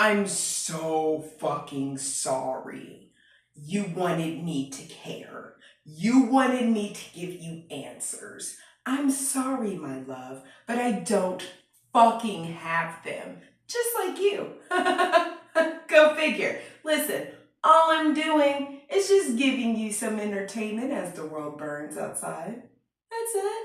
I'm so fucking sorry. You wanted me to care. You wanted me to give you answers. I'm sorry, my love, but I don't fucking have them. Just like you. Go figure. Listen, all I'm doing is just giving you some entertainment as the world burns outside. That's it.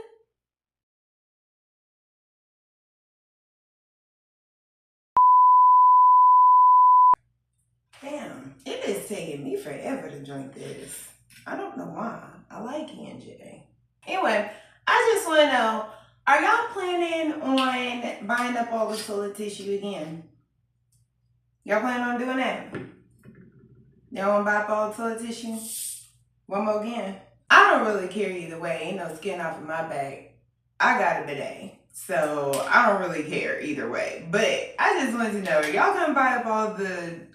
Damn, it is taking me forever to drink this. I don't know why. I like ENJ. Anyway, I just want to know, are y'all planning on buying up all the toilet tissue again? Y'all planning on doing that? Y'all want to buy up all the toilet tissue? One more again? I don't really care either way. Ain't no skin off of my back. I got a bidet. So I don't really care either way. But I just wanted to know, are y'all gonna buy up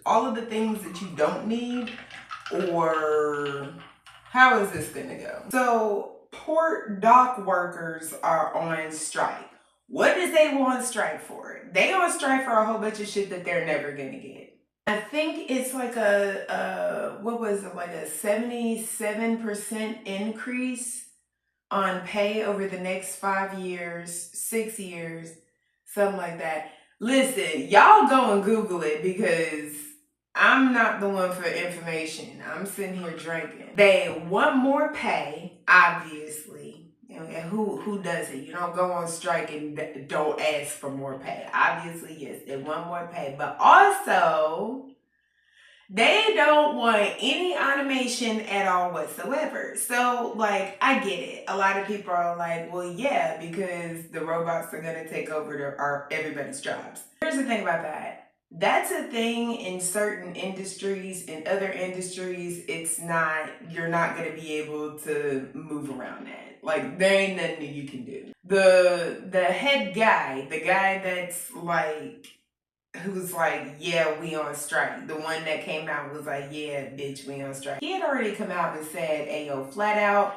all of the things that you don't need? Or how is this gonna go? So port dock workers are on strike. What does they want strike for? They on strike for a whole bunch of shit that they're never gonna get. I think it's like what was it, like a 77% increase on pay over the next 5 years, 6 years, something like that. Listen, y'all go and Google it because I'm not the one for information. I'm sitting here drinking. They want more pay, obviously. And who does it? You don't go on strike and don't ask for more pay. Obviously, yes, they want more pay. But also, they don't want any automation at all whatsoever. So, like, I get it. A lot of people are like, well, yeah, because the robots are going to take over everybody's jobs. Here's the thing about that. That's a thing in certain industries. In other industries, you're not going to be able to move around that. Like, there ain't nothing that you can do. The head guy, the guy that's like, who's like, yeah, we on strike. The one that came out was like, yeah, bitch, we on strike. He had already come out and said, hey, yo, flat out,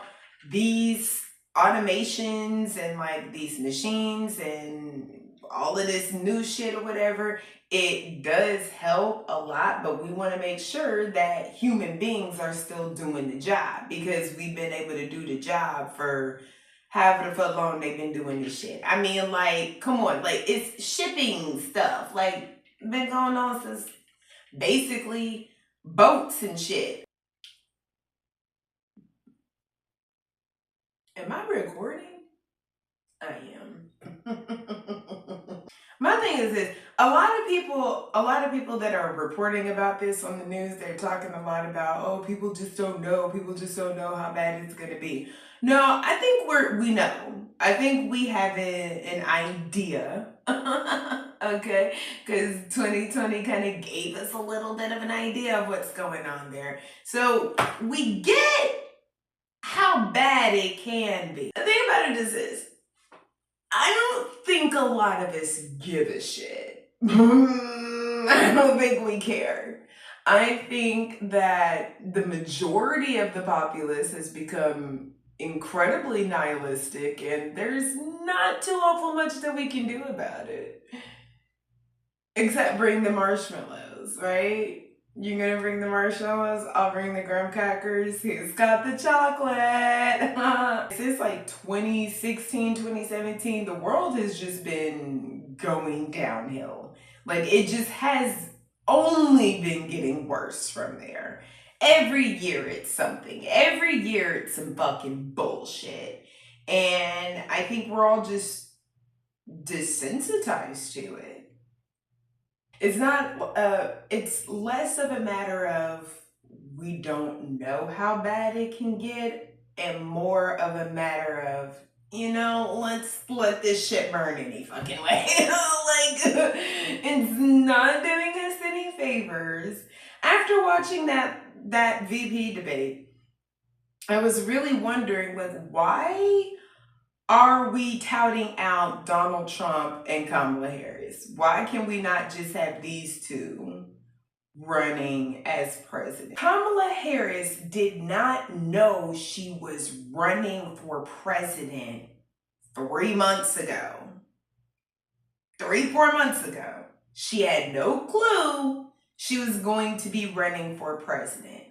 these automations and like these machines and all of this new shit or whatever, it does help a lot, but we want to make sure that human beings are still doing the job because we've been able to do the job for however the fuck long they've been doing this shit. I mean, like, come on, like, it's shipping stuff. Like, been going on since basically boats and shit. Am I recording? I am. My thing is this: a lot of people that are reporting about this on the news, they're talking a lot about, oh, people just don't know how bad it's gonna be. No, I think we know. I think we have an idea. Okay, because 2020 kind of gave us a little bit of an idea of what's going on there. So we get how bad it can be. The thing about it is this: I don't think a lot of us give a shit. I don't think we care. I think that the majority of the populace has become incredibly nihilistic, and there's not too awful much that we can do about it. Except bring the marshmallows, right? You're gonna bring the marshmallows, I'll bring the graham crackers. Who's got the chocolate? Since like 2016, 2017, the world has just been going downhill. Like, it just has only been getting worse from there. Every year it's something. Every year it's some fucking bullshit. And I think we're all just desensitized to it. It's not, it's less of a matter of we don't know how bad it can get and more of a matter of, let's let this shit burn any fucking way. Like, it's not doing us any favors. After watching that VP debate, I was really wondering, like, why are we touting out Donald Trump and Kamala Harris? Why can we not just have these two running as president? Kamala Harris did not know she was running for president 3 months ago. 3-4 months ago. She had no clue she was going to be running for president.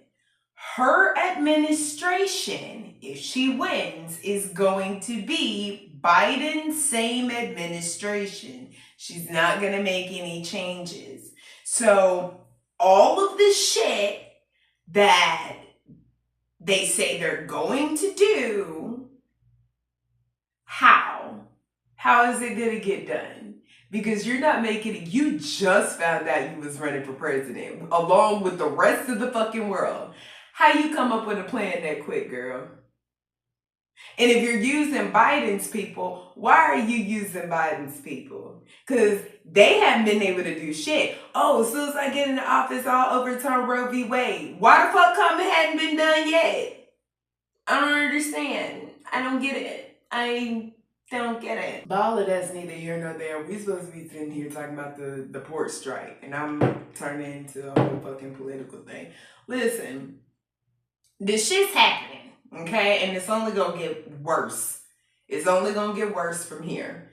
Her administration, if she wins, is going to be Biden's same administration. She's not going to make any changes. So all of the shit that they say they're going to do, how? How is it going to get done? Because you're not making it. You just found out you was running for president along with the rest of the fucking world. How you come up with a plan that quick, girl? And if you're using Biden's people, why are you using Biden's people? Because they haven't been able to do shit. Oh, as soon as I get in the office, I'll overturn Roe v. Wade. Why the fuck come it hadn't been done yet? I don't understand. I don't get it. I don't get it. But all of that's neither here nor there. We supposed to be sitting here talking about the port strike, and I'm turning it into a whole fucking political thing. Listen, this shit's happening, okay? And it's only gonna get worse. It's only gonna get worse from here.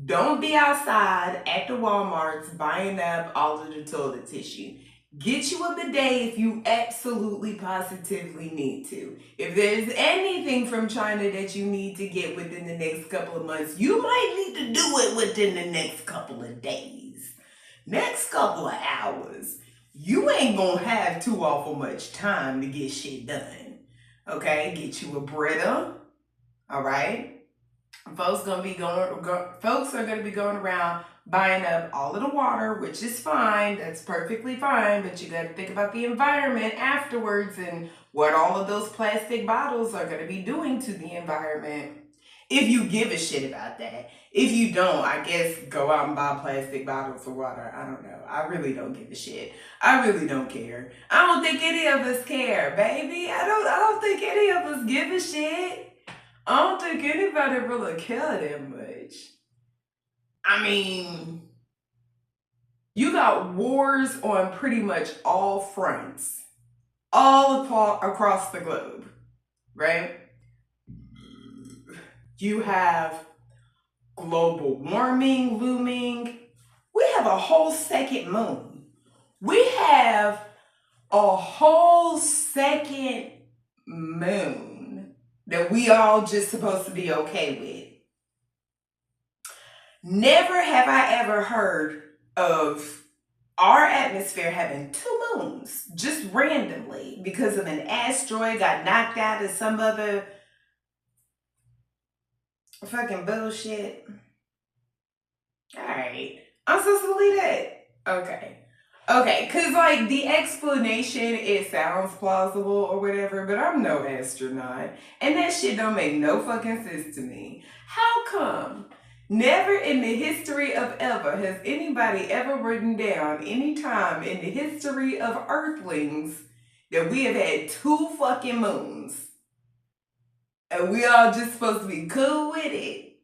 Don't be outside at the Walmarts buying up all of the toilet tissue. Get you a bidet if you absolutely positively need to. If there's anything from China that you need to get within the next couple of months, you might need to do it within the next couple of days. Next couple of hours. You ain't gonna have too awful much time to get shit done. Okay? Get you a Brita. Alright? Folks are gonna be going around buying up all of the water, which is fine. That's perfectly fine. But you gotta think about the environment afterwards and what all of those plastic bottles are gonna be doing to the environment. If you give a shit about that. If you don't, I guess go out and buy plastic bottles of water. I don't know. I really don't give a shit. I really don't care. I don't think any of us care, baby. I don't think any of us give a shit. I don't think anybody really care that much. I mean, you got wars on pretty much all fronts, all across the globe, right? You have global warming looming. We have a whole second moon. We have a whole second moon that we all just supposed to be okay with. Never have I ever heard of our atmosphere having two moons just randomly because of an asteroid got knocked out of some other fucking bullshit. Alright. I'm supposed to believe that. Okay, because like the explanation, it sounds plausible or whatever, but I'm no astronaut. And that shit don't make no fucking sense to me. How come? Never in the history of ever has anybody ever written down any time in the history of Earthlings that we have had two fucking moons. And we all just supposed to be cool with it.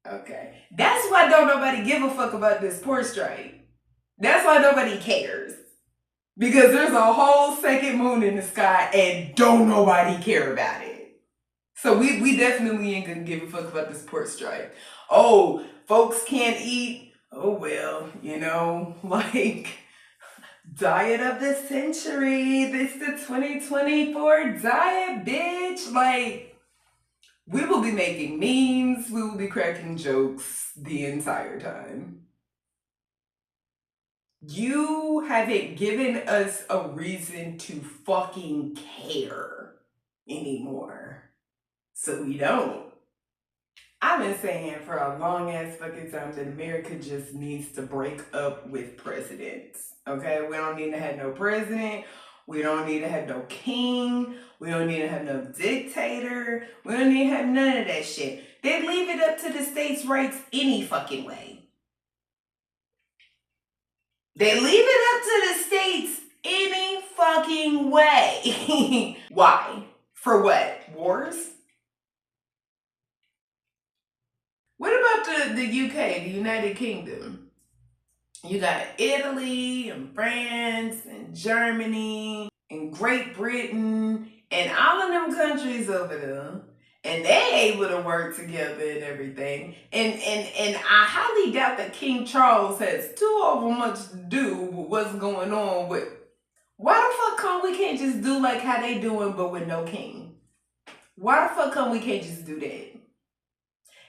Okay. That's why don't nobody give a fuck about this port strike. That's why nobody cares. Because there's a whole second moon in the sky and don't nobody care about it. So we definitely ain't gonna give a fuck about this port strike. Oh, folks can't eat. Oh well, you know, like diet of the century. This the 2024 diet, bitch. Like, we will be making memes. We will be cracking jokes the entire time. You haven't given us a reason to fucking care anymore. So we don't. I've been saying for a long ass fucking time that America just needs to break up with presidents. Okay? We don't need to have no president. We don't need to have no king. We don't need to have no dictator. We don't need to have none of that shit. They leave it up to the states' rights any fucking way. They leave it up to the states any fucking way. Why? For what? Wars? What about the UK, the United Kingdom? You got Italy and France and Germany and Great Britain and all of them countries over there. and they able to work together and everything. And I highly doubt that King Charles has too over much to do with what's going on with. Why the fuck come we can't just do like how they doing but with no king? Why the fuck come we can't just do that?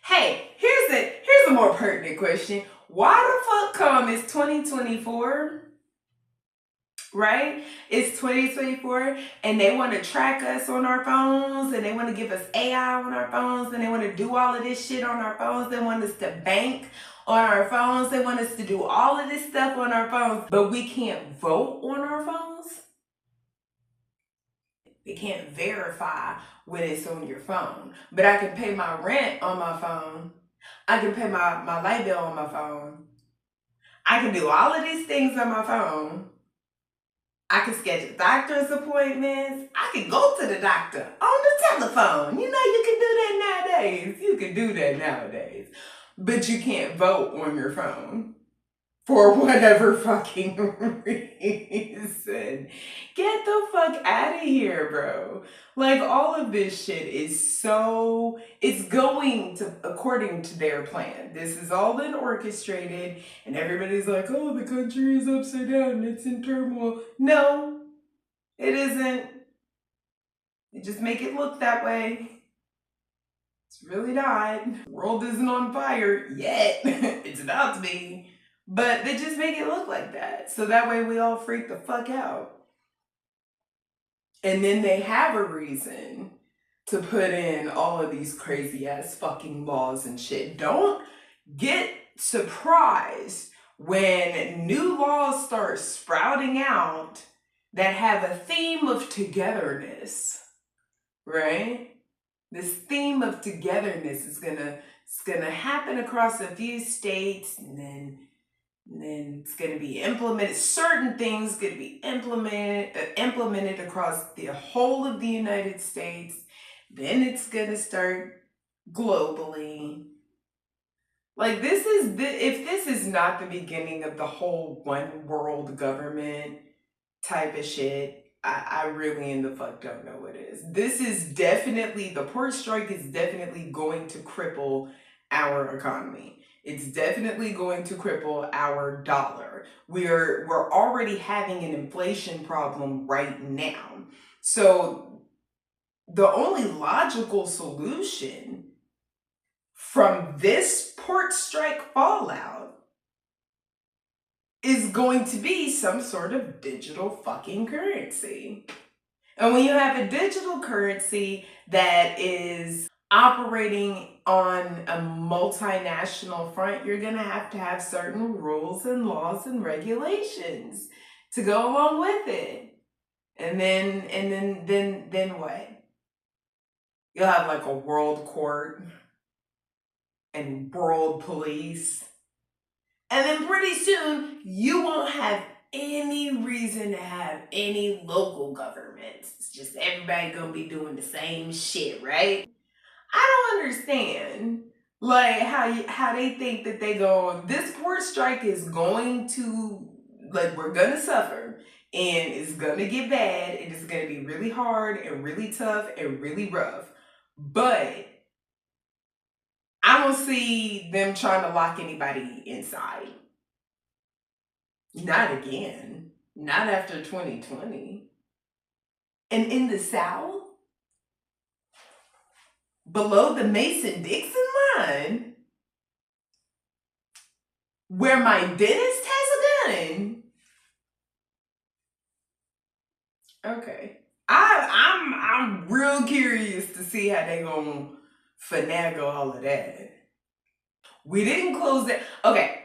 Hey, here's a more pertinent question. Why the fuck come it's 2024? Right? It's 2024 and they want to track us on our phones and they want to give us AI on our phones and they want to do all of this shit on our phones. They want us to bank on our phones. They want us to do all of this stuff on our phones, but we can't vote on our phones. They can't verify when it's on your phone, but I can pay my rent on my phone. I can pay my light bill on my phone. I can do all of these things on my phone. I can schedule doctor's appointments. I can go to the doctor on the telephone. You know, you can do that nowadays. You can do that nowadays. But you can't vote on your phone for whatever fucking reason. Get the fuck out of here, bro. Like, all of this shit is so, it's going to, according to their plan. This is all been orchestrated, and everybody's like, oh, the country is upside down, it's in turmoil. No, it isn't. They just make it look that way. It's really not. The world isn't on fire yet. It's about to be. But they just make it look like that. So that way we all freak the fuck out. And then they have a reason to put in all of these crazy ass fucking laws and shit. Don't get surprised when new laws start sprouting out that have a theme of togetherness, right? This theme of togetherness is gonna happen across a few states, and then it's going to be implemented. Certain things going to be implemented across the whole of the United States. Then it's going to start globally. Like, if this is not the beginning of the whole one world government type of shit, I really in the fuck don't know what it is. This is definitely, the port strike is definitely going to cripple our economy. It's definitely going to cripple our dollar. We're already having an inflation problem right now. So the only logical solution from this port strike fallout is going to be some sort of digital fucking currency. And when you have a digital currency that is operating on a multinational front, you're going to have certain rules and laws and regulations to go along with it. And then what? You'll have like a world court and world police. And then pretty soon you won't have any reason to have any local governments. It's just everybody gonna be doing the same shit, right? I don't understand, like, how they think that they go, this port strike is going to, like, we're gonna suffer and it's gonna get bad and it's gonna be really hard and really tough and really rough. But I don't see them trying to lock anybody inside. Not again. Not after 2020. And in the South, below the Mason-Dixon line, where my dentist has a gun. Okay. I'm real curious to see how they gonna finagle all of that. We didn't close that. Okay.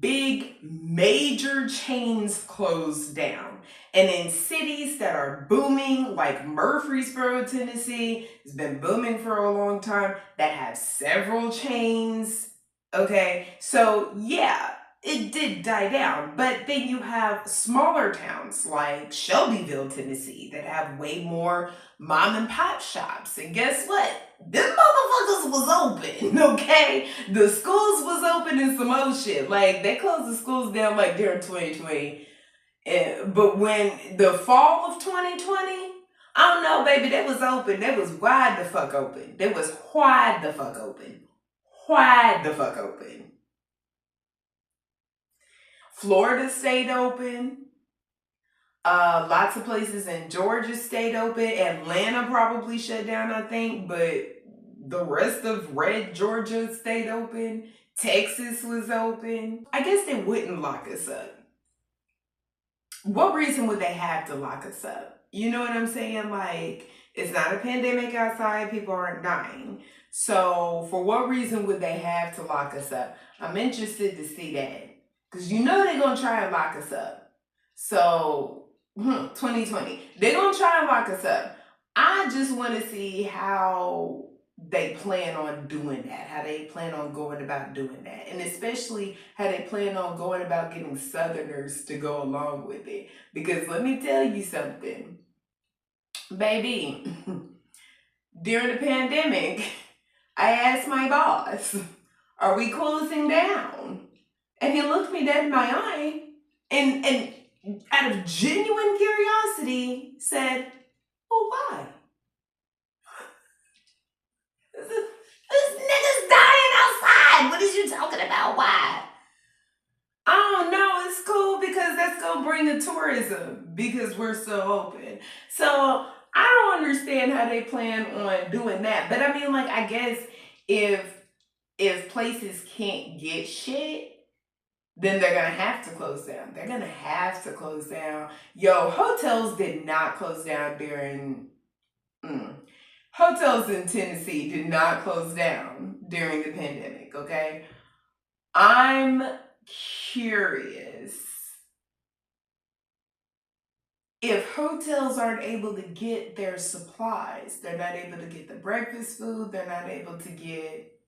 Big major chains closed down. And in cities that are booming, like Murfreesboro, Tennessee, has been booming for a long time, that have several chains. Okay, so yeah, it did die down. But then you have smaller towns like Shelbyville, Tennessee, that have way more mom and pop shops. And guess what? Them motherfuckers was open, okay? The schools was open and some old shit. Like, they closed the schools down like during 2020. But when the fall of 2020, I don't know, baby. They was open. They was wide the fuck open. They was wide the fuck open. Wide the fuck open. Florida stayed open. Lots of places in Georgia stayed open. Atlanta probably shut down, I think, but the rest of red Georgia stayed open. Texas was open. I guess they wouldn't lock us up. What reason would they have to lock us up? You know what I'm saying? Like, it's not a pandemic outside, people aren't dying. So, for what reason would they have to lock us up? I'm interested to see that. Because you know they're going to try and lock us up. So, 2020, they're going to try and lock us up. I just want to see how they plan on doing that, how they plan on going about doing that, and especially how they plan on going about getting Southerners to go along with it. Because let me tell you something, baby, during the pandemic, I asked my boss, are we closing down? And he looked me dead in my eye and out of genuine curiosity said, well, why? This nigga's dying outside. What is you talking about? Why? I don't know. It's cool because that's going to bring the tourism because we're so open. So I don't understand how they plan on doing that. But I mean, like, I guess if places can't get shit, then they're going to have to close down. They're going to have to close down. Yo, hotels did not close down during... Hotels in Tennessee did not close down during the pandemic, okay? I'm curious if hotels aren't able to get their supplies, they're not able to get the breakfast food, they're not able to get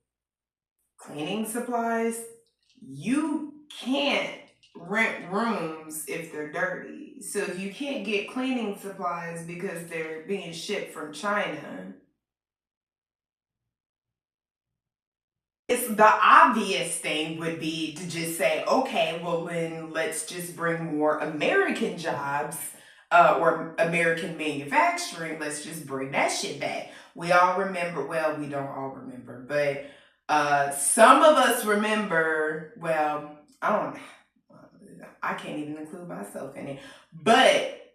cleaning supplies, you can't rent rooms if they're dirty. So if you can't get cleaning supplies because they're being shipped from China, it's the obvious thing would be to just say, okay, well then let's just bring more American jobs or American manufacturing. Let's just bring that shit back. We all remember, well, we don't all remember, but some of us remember, well, I can't even include myself in it, but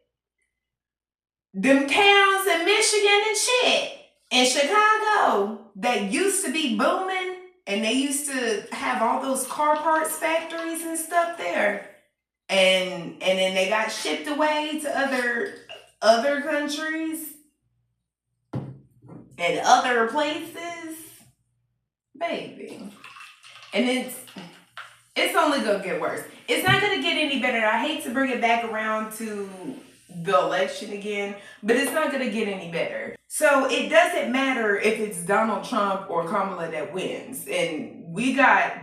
them towns in Michigan and shit, in Chicago, that used to be booming, and they used to have all those car parts factories and stuff there. And then they got shipped away to other countries and other places. Baby. And it's only gonna get worse. It's not gonna get any better. I hate to bring it back around to the election again, but it's not gonna get any better. So it doesn't matter if it's Donald Trump or Kamala that wins. And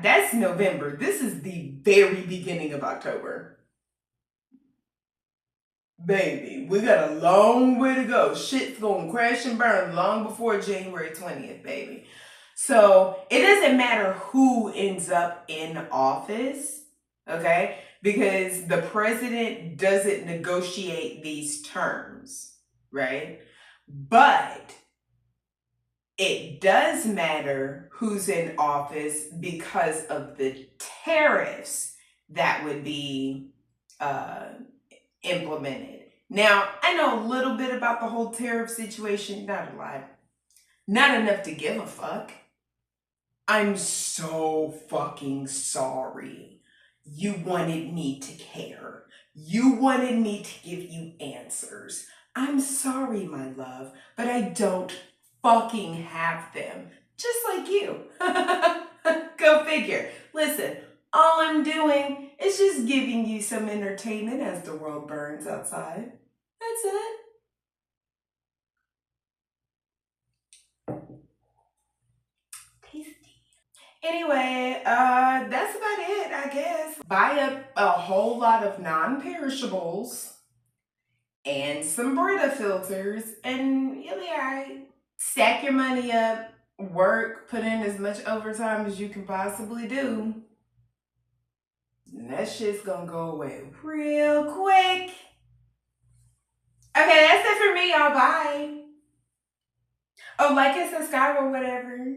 that's November. This is the very beginning of October. Baby, we got a long way to go. Shit's gonna crash and burn long before January 20th, baby. So it doesn't matter who ends up in office, okay? Because the president doesn't negotiate these terms, right? But it does matter who's in office because of the tariffs that would be implemented. Now, I know a little bit about the whole tariff situation, not a lot. Not enough to give a fuck. I'm so fucking sorry. You wanted me to care. You wanted me to give you answers. I'm sorry, my love, but I don't fucking have them. Just like you. Go figure. Listen, all I'm doing is just giving you some entertainment as the world burns outside. That's it. Tasty. Anyway, that's about it, I guess. Buy a whole lot of non-perishables and some Brita filters, and you'll be alright. Stack your money up, work, put in as much overtime as you can possibly do. And that shit's gonna go away real quick. Okay, that's it for for me, y'all. Bye. Oh, like and subscribe or whatever.